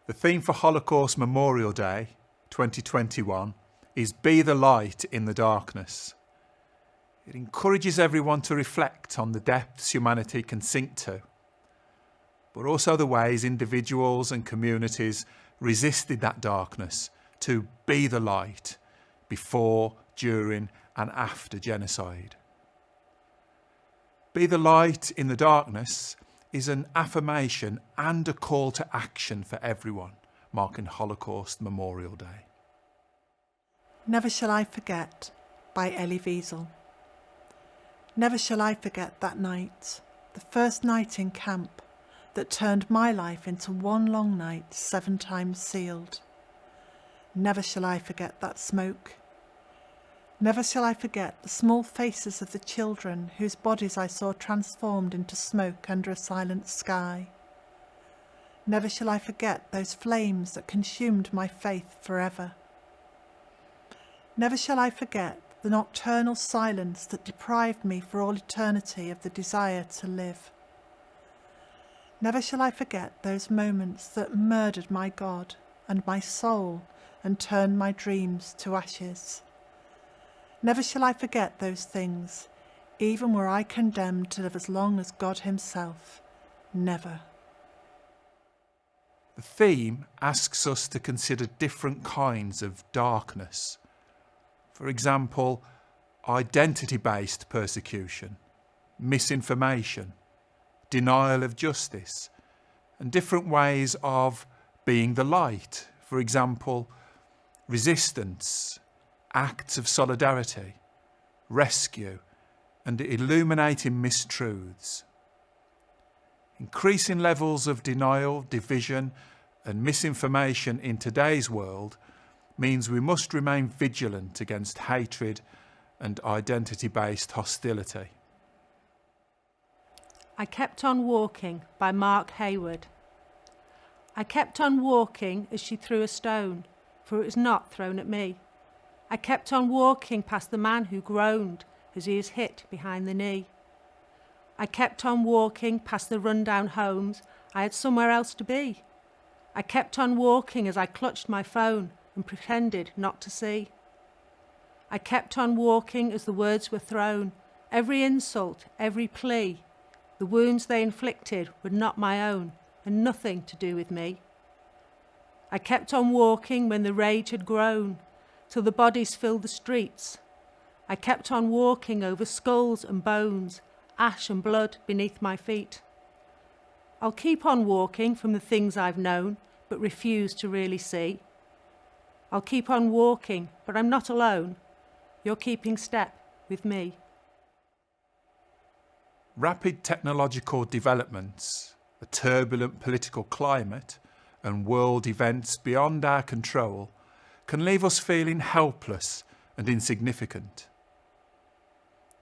The theme for Holocaust Memorial Day 2021 is Be the Light in the Darkness. It encourages everyone to reflect on the depths humanity can sink to, but also the ways individuals and communities resisted that darkness to be the light before, during and after genocide. Be the light in the darkness is an affirmation and a call to action for everyone marking Holocaust Memorial Day. Never Shall I Forget by Elie Wiesel. Never shall I forget that night, the first night in camp that turned my life into one long night 7 times sealed. Never shall I forget that smoke. Never shall I forget the small faces of the children whose bodies I saw transformed into smoke under a silent sky. Never shall I forget those flames that consumed my faith forever. Never shall I forget the nocturnal silence that deprived me for all eternity of the desire to live. Never shall I forget those moments that murdered my God and my soul and turned my dreams to ashes. Never shall I forget those things, even were I condemned to live as long as God himself. Never. The theme asks us to consider different kinds of darkness. For example, identity-based persecution, misinformation, denial of justice, and different ways of being the light. For example, resistance, acts of solidarity, rescue, and illuminating mistruths. Increasing levels of denial, division, and misinformation in today's world means we must remain vigilant against hatred and identity-based hostility. I Kept on Walking by Mark Hayward. I kept on walking as she threw a stone, for it was not thrown at me. I kept on walking past the man who groaned as he was hit behind the knee. I kept on walking past the run-down homes. I had somewhere else to be. I kept on walking as I clutched my phone and pretended not to see. I kept on walking as the words were thrown, every insult, every plea. The wounds they inflicted were not my own and nothing to do with me. I kept on walking when the rage had grown, till the bodies filled the streets. I kept on walking over skulls and bones, ash and blood beneath my feet. I'll keep on walking from the things I've known, but refuse to really see. I'll keep on walking, but I'm not alone. You're keeping step with me. Rapid technological developments, a turbulent political climate, and world events beyond our control can leave us feeling helpless and insignificant.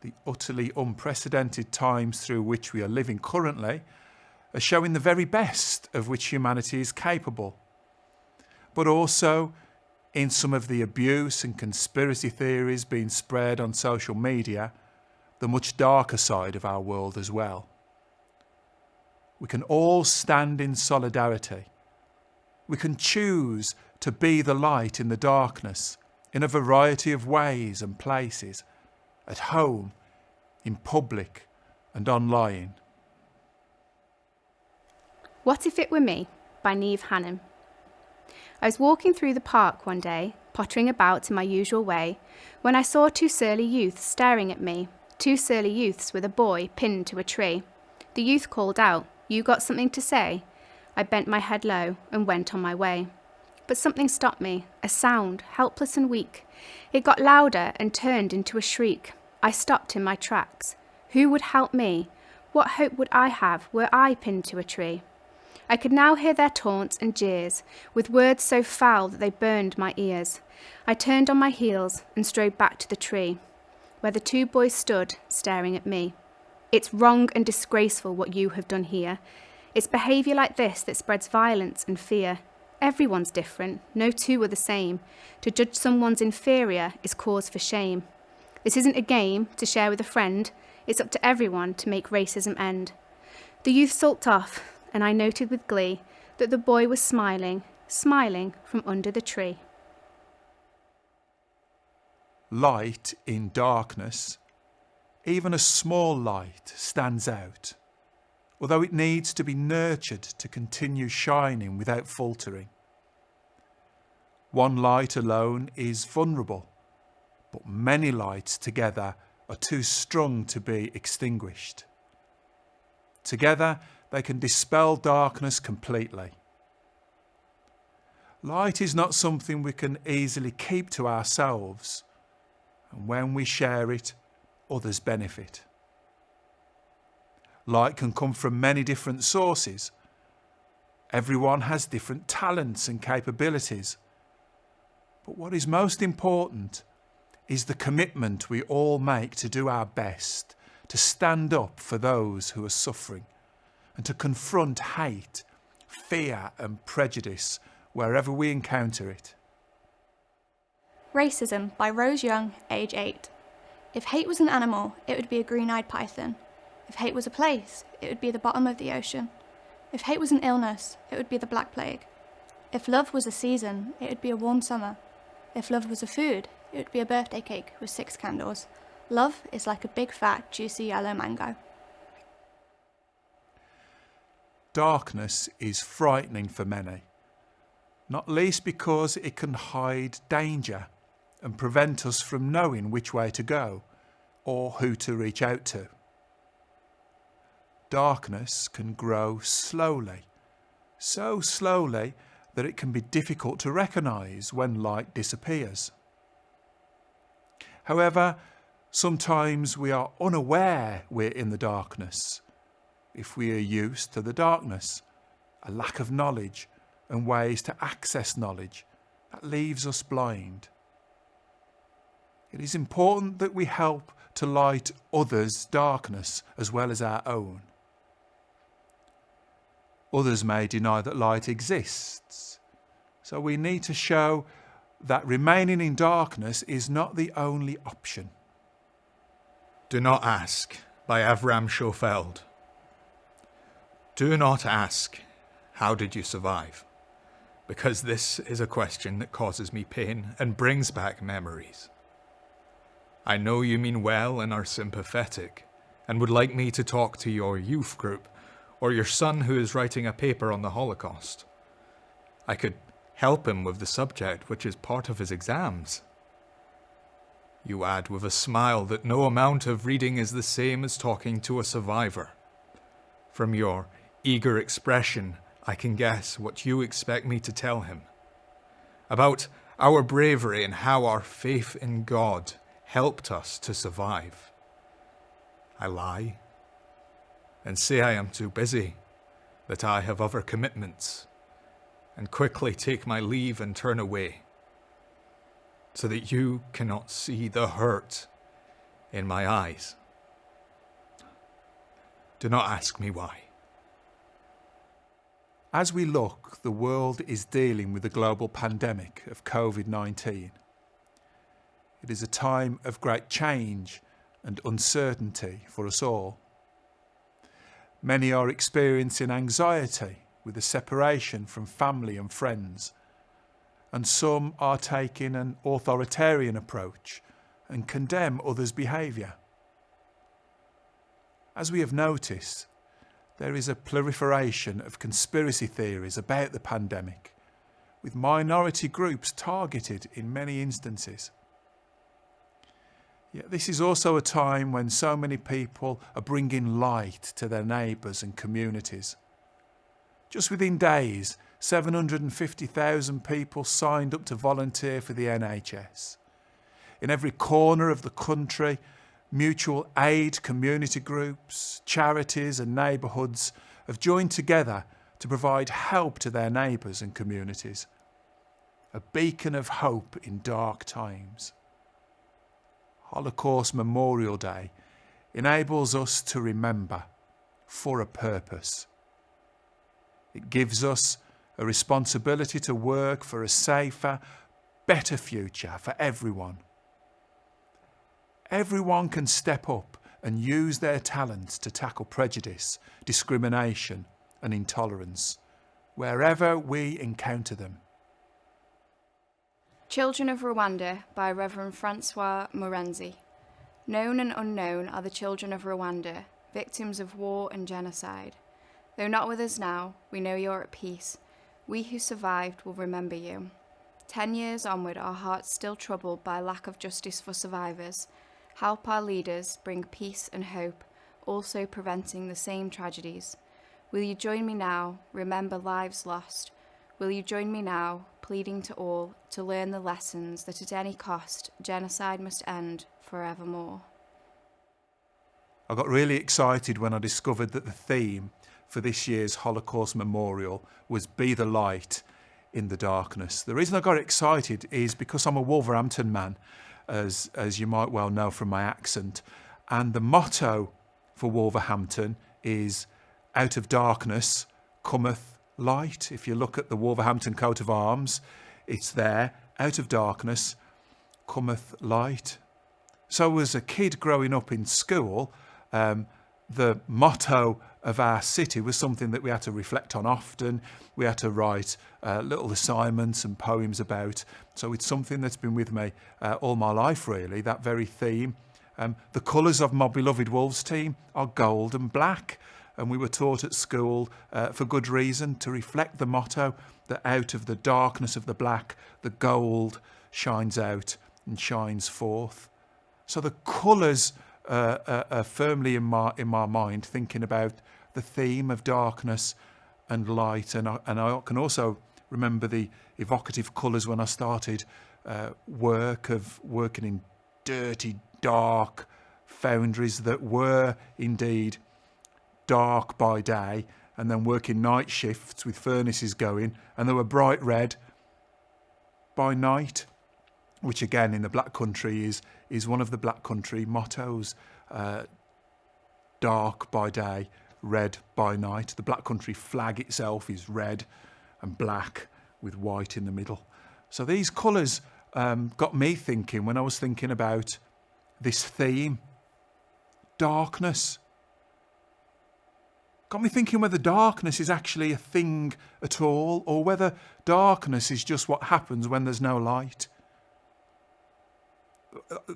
The utterly unprecedented times through which we are living currently are showing the very best of which humanity is capable, but also in some of the abuse and conspiracy theories being spread on social media, the much darker side of our world as well. We can all stand in solidarity. We can choose to be the light in the darkness in a variety of ways and places, at home, in public and online. What If It Were Me by Niamh Hannon. I was walking through the park one day, pottering about in my usual way, when I saw 2 surly youths staring at me, 2 surly youths with a boy pinned to a tree. The youth called out, "You got something to say?" I bent my head low and went on my way. But something stopped me, a sound, helpless and weak. It got louder and turned into a shriek. I stopped in my tracks. Who would help me? What hope would I have were I pinned to a tree? I could now hear their taunts and jeers, with words so foul that they burned my ears. I turned on my heels and strode back to the tree, where the 2 boys stood, staring at me. It's wrong and disgraceful what you have done here. It's behaviour like this that spreads violence and fear. Everyone's different, no 2 are the same. To judge someone's inferior is cause for shame. This isn't a game to share with a friend. It's up to everyone to make racism end. The youth sulked off, and I noted with glee that the boy was smiling from under the tree. Light in darkness, even a small light, stands out, although it needs to be nurtured to continue shining without faltering. One light alone is vulnerable, but many lights together are too strong to be extinguished. Together, they can dispel darkness completely. Light is not something we can easily keep to ourselves, and when we share it, others benefit. Light can come from many different sources. Everyone has different talents and capabilities. But what is most important is the commitment we all make to do our best to stand up for those who are suffering and to confront hate, fear and prejudice wherever we encounter it. Racism by Rose Young, age 8. If hate was an animal, it would be a green-eyed python. If hate was a place, it would be the bottom of the ocean. If hate was an illness, it would be the Black Plague. If love was a season, it would be a warm summer. If love was a food, it would be a birthday cake with 6 candles. Love is like a big, fat, juicy yellow mango. Darkness is frightening for many, not least because it can hide danger and prevent us from knowing which way to go or who to reach out to. Darkness can grow slowly, so slowly that it can be difficult to recognise when light disappears. However, sometimes we are unaware we're in the darkness if we are used to the darkness, a lack of knowledge and ways to access knowledge that leaves us blind. It is important that we help to light others' darkness as well as our own. Others may deny that light exists, so we need to show that remaining in darkness is not the only option. Do not ask by Avram Schofeld. Do not ask, how did you survive? Because this is a question that causes me pain and brings back memories. I know you mean well and are sympathetic and would like me to talk to your youth group or your son who is writing a paper on the Holocaust. I could help him with the subject, which is part of his exams. You add with a smile that no amount of reading is the same as talking to a survivor. From your eager expression, I can guess what you expect me to tell him. About our bravery and how our faith in God helped us to survive. I lie and say I am too busy, that I have other commitments, and quickly take my leave and turn away, so that you cannot see the hurt in my eyes. Do not ask me why. As we look, the world is dealing with the global pandemic of COVID-19. It is a time of great change and uncertainty for us all. Many are experiencing anxiety with the separation from family and friends, and some are taking an authoritarian approach and condemn others' behaviour. As we have noticed, there is a proliferation of conspiracy theories about the pandemic, with minority groups targeted in many instances. Yet this is also a time when so many people are bringing light to their neighbours and communities. Just within days, 750,000 people signed up to volunteer for the NHS. In every corner of the country, mutual aid community groups, charities and neighbourhoods have joined together to provide help to their neighbours and communities. A beacon of hope in dark times. Holocaust Memorial Day enables us to remember for a purpose. It gives us a responsibility to work for a safer, better future for everyone. everyone can step up and use their talents to tackle prejudice, discrimination and intolerance, wherever we encounter them. Children of Rwanda by Reverend Francois Morenzi. Known and unknown are the children of Rwanda, victims of war and genocide. Though not with us now, we know you're at peace. We who survived will remember you. 10 years onward, our hearts still troubled by lack of justice for survivors. Help our leaders bring peace and hope, also preventing the same tragedies. Will you join me now, remember lives lost? Will you join me now, pleading to all to learn the lessons that at any cost genocide must end forevermore? I got really excited when I discovered that the theme for this year's Holocaust Memorial was Be the Light in the Darkness. The reason I got excited is because I'm a Wolverhampton man, as you might well know from my accent, and the motto for Wolverhampton is out of darkness cometh light. If you look at the Wolverhampton coat of arms, it's there, out of darkness cometh light. So as a kid growing up in school, the motto of our city was something that we had to reflect on often. We had to write little assignments and poems about. So it's something that's been with me all my life, really, that very theme. The colours of my beloved Wolves team are gold and black. And we were taught at school, for good reason, to reflect the motto that out of the darkness of the black, the gold shines out and shines forth. So the colours are firmly in my mind, thinking about the theme of darkness and light. And I can also remember the evocative colours when I started working in dirty, dark foundries that were indeed dark by day, and then working night shifts with furnaces going, and they were bright red by night, which again in the Black Country is one of the Black Country mottos. Dark by day, red by night. The Black Country flag itself is red and black with white in the middle. So these colours got me thinking when I was thinking about this theme, darkness. Got me thinking whether darkness is actually a thing at all, or whether darkness is just what happens when there's no light.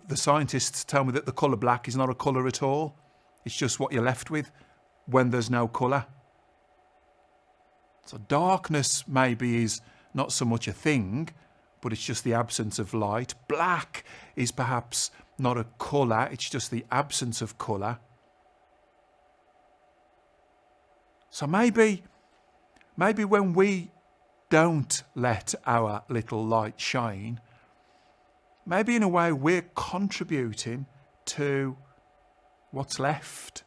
The scientists tell me that the colour black is not a colour at all. It's just what you're left with when there's no colour. So darkness maybe is not so much a thing, but it's just the absence of light. Black is perhaps not a colour, it's just the absence of colour. So maybe when we don't let our little light shine, maybe in a way we're contributing to what's left,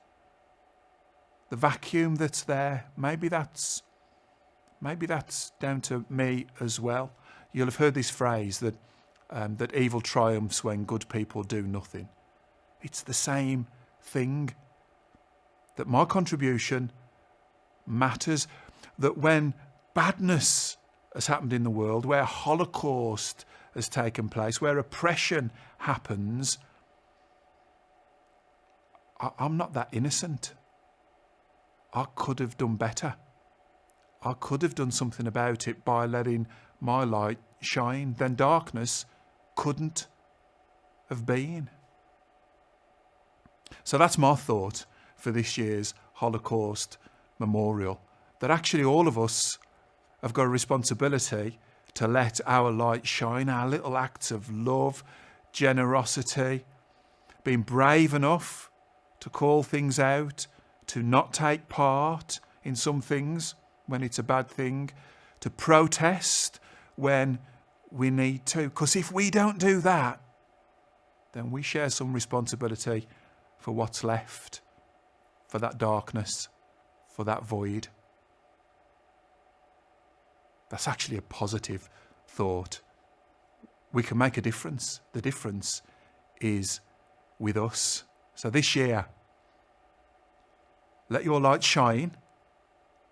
the vacuum that's there. Maybe that's down to me as well. You'll have heard this phrase that that evil triumphs when good people do nothing. It's the same thing, that my contribution matters, that when badness has happened in the world, where Holocaust has taken place, where oppression happens, I'm not that innocent. I could have done better. I could have done something about it by letting my light shine. Then darkness couldn't have been. So that's my thought for this year's Holocaust Memorial, that actually all of us have got a responsibility to let our light shine, our little acts of love, generosity, being brave enough to call things out, to not take part in some things when it's a bad thing, to protest when we need to. Because if we don't do that, then we share some responsibility for what's left, for that darkness, for that void. That's actually a positive thought. We can make a difference. The difference is with us. So this year, let your light shine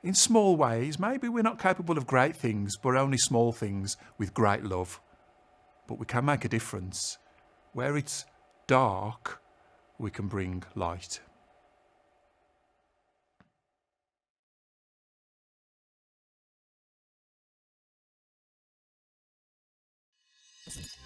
in small ways. Maybe we're not capable of great things, but only small things with great love. But we can make a difference where it's dark, we can bring light. Thank you.